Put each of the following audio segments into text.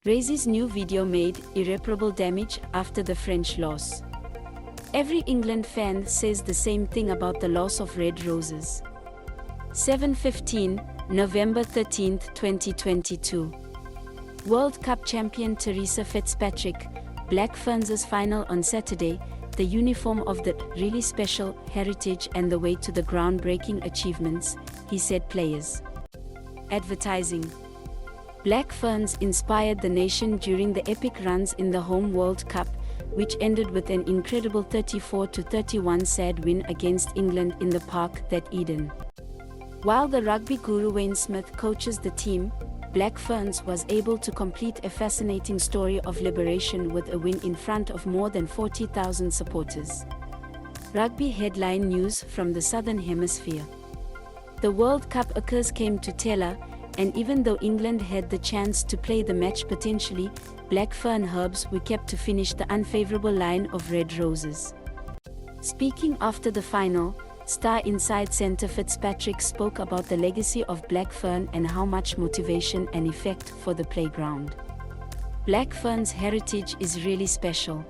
Rasie's new video made irreparable damage after the French loss. Every England fan says the same thing about the loss of Red Roses. 7:15, November 13, 2022. World Cup champion Theresa Fitzpatrick, Black Ferns' final on Saturday, the uniform of the really special heritage and the way to the groundbreaking achievements, he said players. Advertising. Black Ferns inspired the nation during the epic runs in the home World Cup, which ended with an incredible 34-31 sad win against England in the park that Eden. While the Rugby Guru Wayne Smith coaches the team, Black Ferns was able to complete a fascinating story of liberation with a win in front of more than 40,000 supporters. Rugby headline news from the Southern Hemisphere. The World Cup occurs came to Tele, and even though England had the chance to play the match potentially, Black Fern herbs were kept to finish the unfavorable line of Red Roses. Speaking after the final, star inside centre Fitzpatrick spoke about the legacy of Black Fern and how much motivation and effect for the playground. Black Fern's heritage is really special.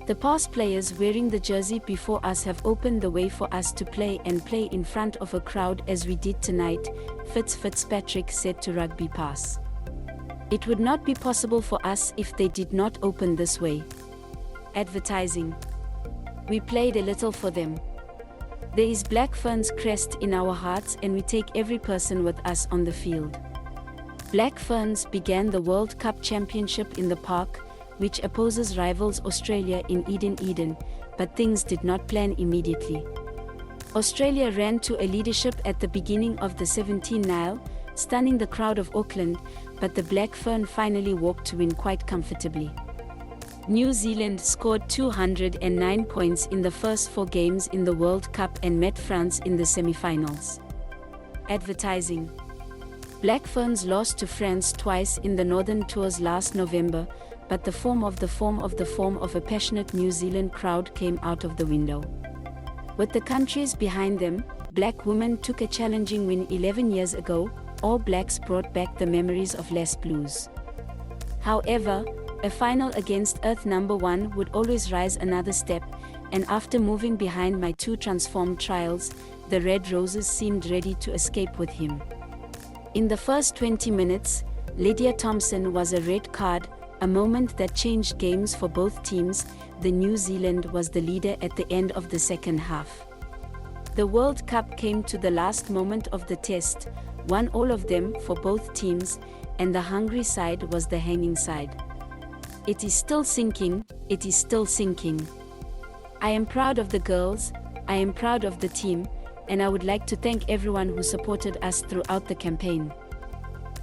The past players wearing the jersey before us have opened the way for us to play in front of a crowd as we did tonight, Fitzpatrick said to Rugby Pass. It would not be possible for us if they did not open this way. Advertising. We played a little for them. There is Black Fern's crest in our hearts and we take every person with us on the field. Black Ferns began the World Cup Championship in the park, which opposes rivals Australia in Eden, but things did not plan immediately. Australia ran to a leadership at the beginning of the 17 Nile, stunning the crowd of Auckland, but the Black Fern finally walked to win quite comfortably. New Zealand scored 209 points in the first 4 games in the World Cup and met France in the semi-finals. Advertising. Black Ferns lost to France twice in the Northern Tours last November, but the form of a passionate New Zealand crowd came out of the window. With the countries behind them, Black women took a challenging win 11 years ago. All Blacks brought back the memories of Les Blues. However, a final against Earth #1 would always rise another step, and after moving behind my 2 transformed trials, the Red Roses seemed ready to escape with him. In the first 20 minutes, Lydia Thompson was a red card, a moment that changed games for both teams. The New Zealand was the leader at the end of the second half. The World Cup came to the last moment of the test, won all of them for both teams, and the hungry side was the hanging side. It is still sinking, it is still sinking. I am proud of the girls, I am proud of the team, and I would like to thank everyone who supported us throughout the campaign.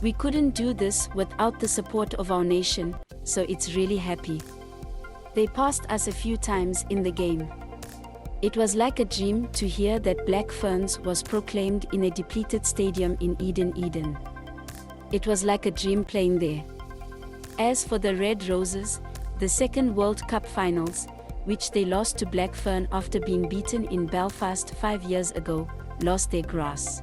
We couldn't do this without the support of our nation, so it's really happy. They passed us a few times in the game. It was like a dream to hear that Black Ferns was proclaimed in a depleted stadium in Eden. It was like a dream playing there. As for the Red Roses, the second World Cup finals, which they lost to Black Fern after being beaten in Belfast 5 years ago, lost their grass.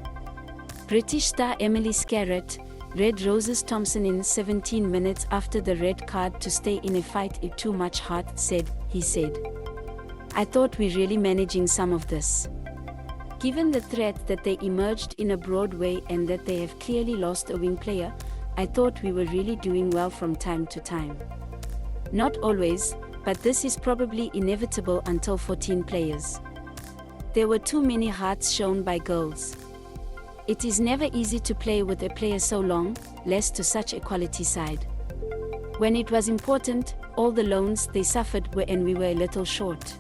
British star Emily Scarrett, Red Roses Thompson in 17 minutes after the red card to stay in a fight it too much heart, he said. I thought we really managing some of this. Given the threat that they emerged in a broad way and that they have clearly lost a wing player, I thought we were really doing well from time to time. Not always, but this is probably inevitable until 14 players. There were too many hearts shown by girls. It is never easy to play with a player so long, less to such a quality side. When it was important, all the loans they suffered were and we were a little short.